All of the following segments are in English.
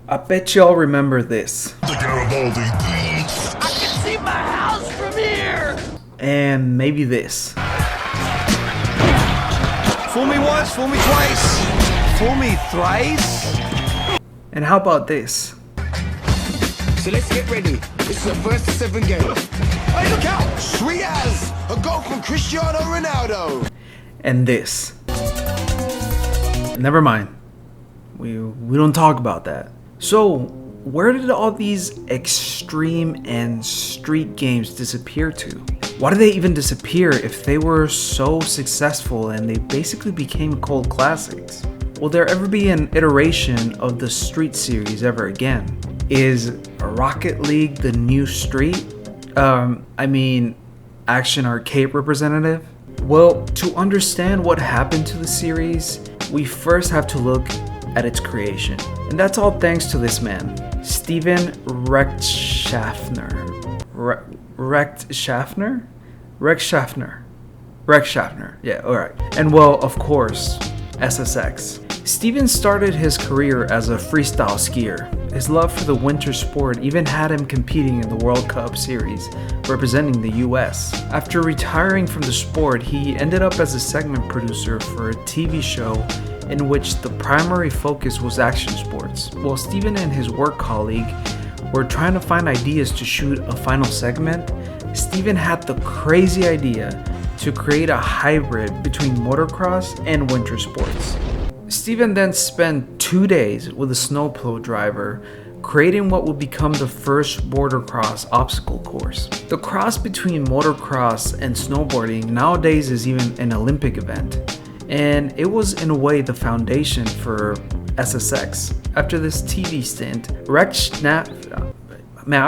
I bet y'all remember this. The Garibaldi. I can see my house from here! And maybe this. Fool me once, fool me twice, fool me thrice. And how about this? So let's get ready. It's the first of 7 games. Hey, look out! Sweet as a goal from Cristiano Ronaldo. And this. Never mind. We don't talk about that. So, where did all these extreme and street games disappear to? Why did they even disappear if they were so successful and they basically became cult classics? Will there ever be an iteration of the Street series ever again? Is Rocket League the new Street? Action Arcade representative? Well, to understand what happened to the series, we first have to look at its creation. And that's all thanks to this man, Steven Rechtschaffner. Rechtschaffner. Yeah, alright. And well, of course, SSX. Steven started his career as a freestyle skier. His love for the winter sport even had him competing in the World Cup series, representing the US. After retiring from the sport, he ended up as a segment producer for a TV show in which the primary focus was action sports. While Steven and his work colleague were trying to find ideas to shoot a final segment, Steven had the crazy idea to create a hybrid between motocross and winter sports. Steven then spent 2 days with a snowplow driver creating what would become the first motocross obstacle course. The cross between motocross and snowboarding nowadays is even an Olympic event, and it was in a way the foundation for SSX. After this TV stint, I'm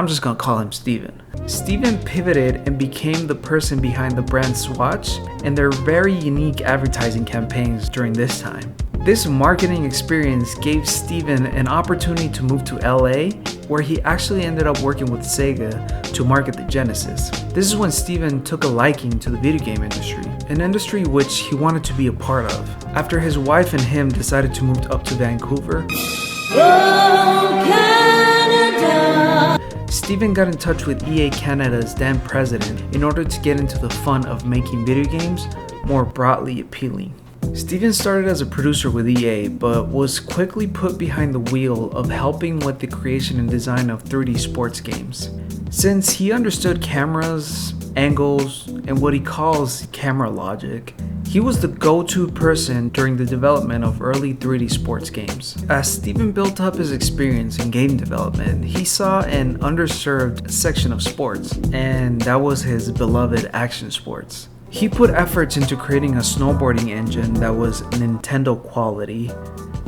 just gonna call him Steven. Steven pivoted and became the person behind the brand Swatch and their very unique advertising campaigns during this time. This marketing experience gave Steven an opportunity to move to LA, where he actually ended up working with Sega to market the Genesis. This is when Steven took a liking to the video game industry, an industry which he wanted to be a part of. After his wife and him decided to move up to Vancouver, Steven got in touch with EA Canada's then president in order to get into the fun of making video games more broadly appealing. Steven started as a producer with EA, but was quickly put behind the wheel of helping with the creation and design of 3D sports games. Since he understood cameras, angles, and what he calls camera logic, he was the go-to person during the development of early 3D sports games. As Steven built up his experience in game development, he saw an underserved section of sports, and that was his beloved action sports. He put efforts into creating a snowboarding engine that was Nintendo quality,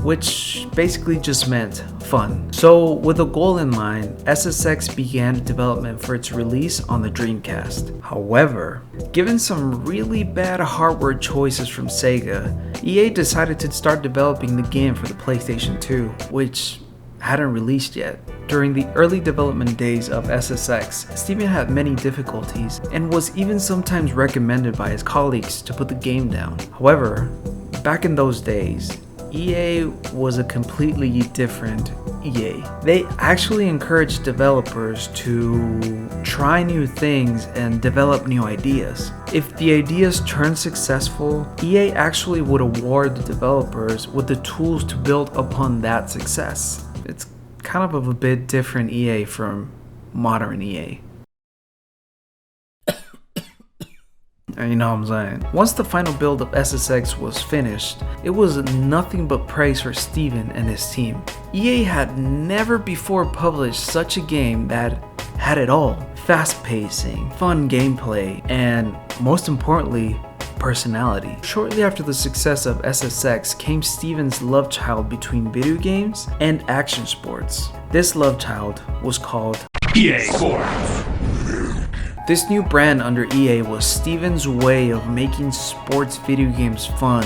which basically just meant fun. So with a goal in mind, SSX began development for its release on the Dreamcast. However, given some really bad hardware choices from Sega, EA decided to start developing the game for the PlayStation 2, which hadn't released yet. During the early development days of SSX, Steven had many difficulties and was even sometimes recommended by his colleagues to put the game down. However, back in those days, EA was a completely different EA. They actually encouraged developers to try new things and develop new ideas. If the ideas turned successful, EA actually would award the developers with the tools to build upon that success. It's kind of a bit different EA from modern EA. You know what I'm saying? Once the final build of SSX was finished, it was nothing but praise for Steven and his team. EA had never before published such a game that had it all. Fast pacing, fun gameplay, and most importantly, personality. Shortly after the success of SSX came Steven's Lovechild between video games and action sports. This Lovechild was called EA Sports. This new brand under EA was Steven's way of making sports video games fun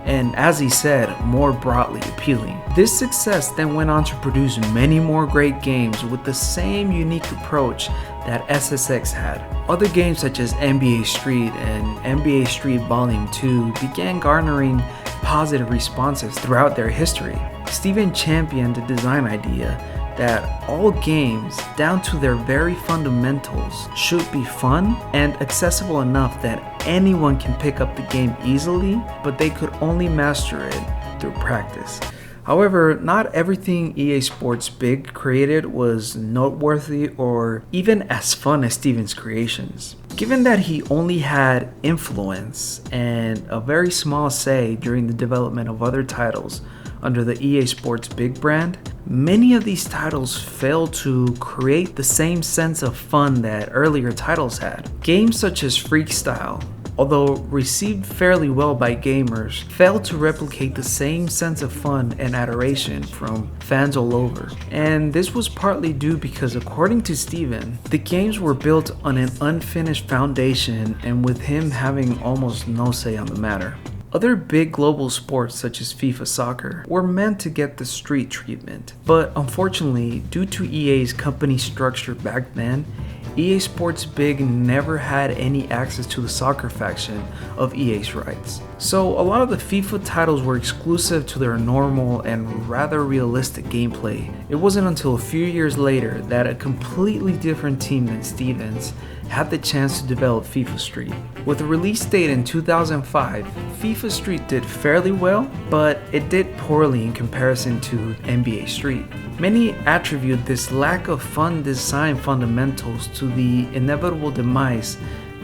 and, as he said, more broadly appealing. This success then went on to produce many more great games with the same unique approach that SSX had. Other games such as NBA Street and NBA Street Volume 2 began garnering positive responses throughout their history. Steven championed the design idea that all games, down to their very fundamentals, should be fun and accessible enough that anyone can pick up the game easily, but they could only master it through practice. However, not everything EA Sports Big created was noteworthy or even as fun as Steven's creations. Given that he only had influence and a very small say during the development of other titles under the EA Sports Big brand, many of these titles failed to create the same sense of fun that earlier titles had. Games such as Freestyle, although received fairly well by gamers, failed to replicate the same sense of fun and adoration from fans all over. And this was partly due because, according to Steven, the games were built on an unfinished foundation and with him having almost no say on the matter. Other big global sports such as FIFA Soccer were meant to get the street treatment, but unfortunately, due to EA's company structure back then, EA Sports Big never had any access to the soccer faction of EA's rights. So a lot of the FIFA titles were exclusive to their normal and rather realistic gameplay. It wasn't until a few years later that a completely different team than Steven's had the chance to develop FIFA Street. With a release date in 2005, FIFA Street did fairly well, but it did poorly in comparison to NBA Street. Many attribute this lack of fun design fundamentals to the inevitable demise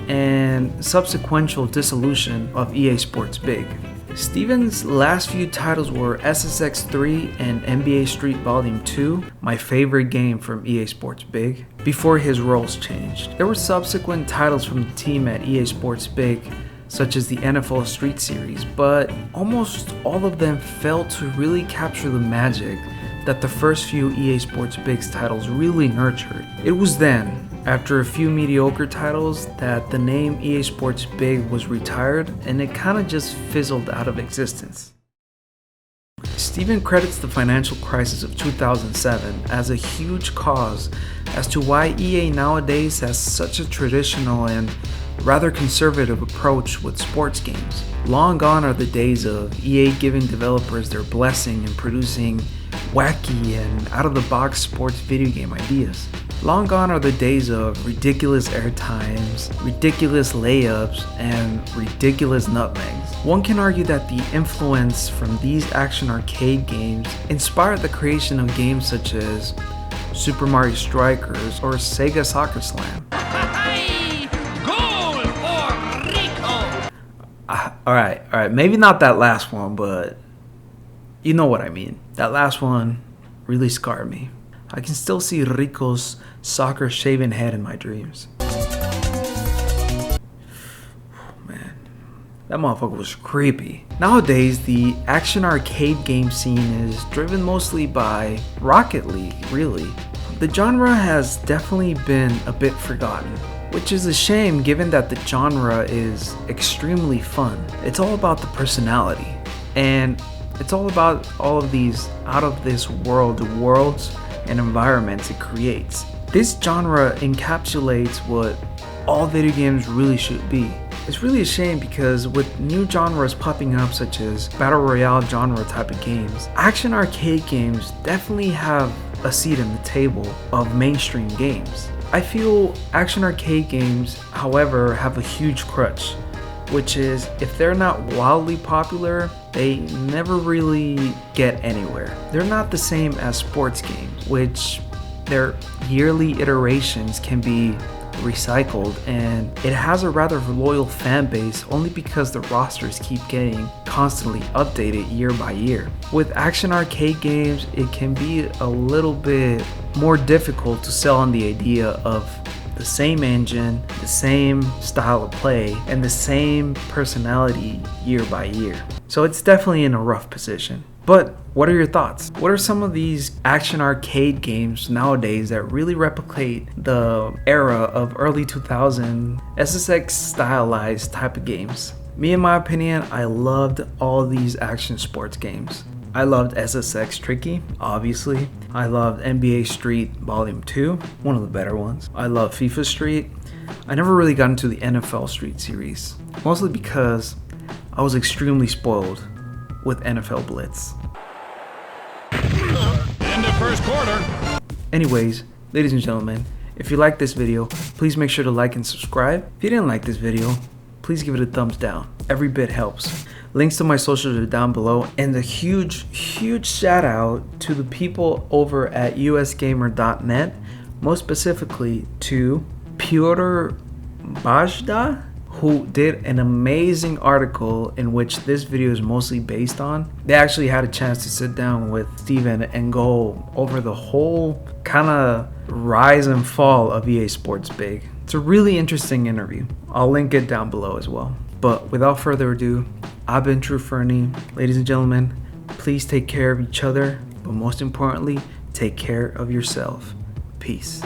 and subsequent dissolution of EA Sports Big. Steven's last few titles were SSX 3 and NBA Street Volume 2, my favorite game from EA Sports Big, before his roles changed. There were subsequent titles from the team at EA Sports Big, such as the NFL Street Series, but almost all of them failed to really capture the magic that the first few EA Sports Big's titles really nurtured. It was then, after a few mediocre titles, that the name EA Sports Big was retired and it kinda just fizzled out of existence. Steven credits the financial crisis of 2007 as a huge cause as to why EA nowadays has such a traditional and rather conservative approach with sports games. Long gone are the days of EA giving developers their blessing and producing wacky and out-of-the-box sports video game ideas. Long gone are the days of ridiculous airtimes, ridiculous layups, and ridiculous nutmegs. One can argue that the influence from these action arcade games inspired the creation of games such as Super Mario Strikers or Sega Soccer Slam. Goal for Rico! Alright, maybe not that last one, but you know what I mean. That last one really scarred me. I can still see Rico's soccer shaven head in my dreams. Man, that motherfucker was creepy. Nowadays, the action arcade game scene is driven mostly by Rocket League, really. The genre has definitely been a bit forgotten, which is a shame given that the genre is extremely fun. It's all about the personality, and it's all about all of these out of this world worlds and environments it creates. This genre encapsulates what all video games really should be. It's really a shame because with new genres popping up such as Battle Royale genre type of games, action arcade games definitely have a seat at the table of mainstream games. I feel action arcade games, however, have a huge crutch, which is if they're not wildly popular, they never really get anywhere. They're not the same as sports games, which their yearly iterations can be recycled, and it has a rather loyal fan base only because the rosters keep getting constantly updated year by year. With action arcade games, it can be a little bit more difficult to sell on the idea of the same engine, the same style of play, and the same personality year by year. So it's definitely in a rough position. But what are your thoughts? What are some of these action arcade games nowadays that really replicate the era of early 2000 SSX stylized type of games? Me, in my opinion, I loved all these action sports games. I loved SSX Tricky, obviously. I loved NBA Street Volume 2, one of the better ones. I love FIFA Street. I never really got into the NFL Street series, mostly because I was extremely spoiled with NFL Blitz. Dangerous corner. Anyways, ladies and gentlemen, if you like this video, please make sure to like and subscribe. If you didn't like this video, please give it a thumbs down. Every bit helps. Links to my socials are down below, and a huge shout out to the people over at usgamer.net, most specifically to Pyotr Bajda, who did an amazing article in which this video is mostly based on. They actually had a chance to sit down with Steven and go over the whole kind of rise and fall of EA Sports Big. It's a really interesting interview. I'll link it down below as well. But without further ado, I've been True Fernie. Ladies and gentlemen, please take care of each other, but most importantly, take care of yourself. Peace.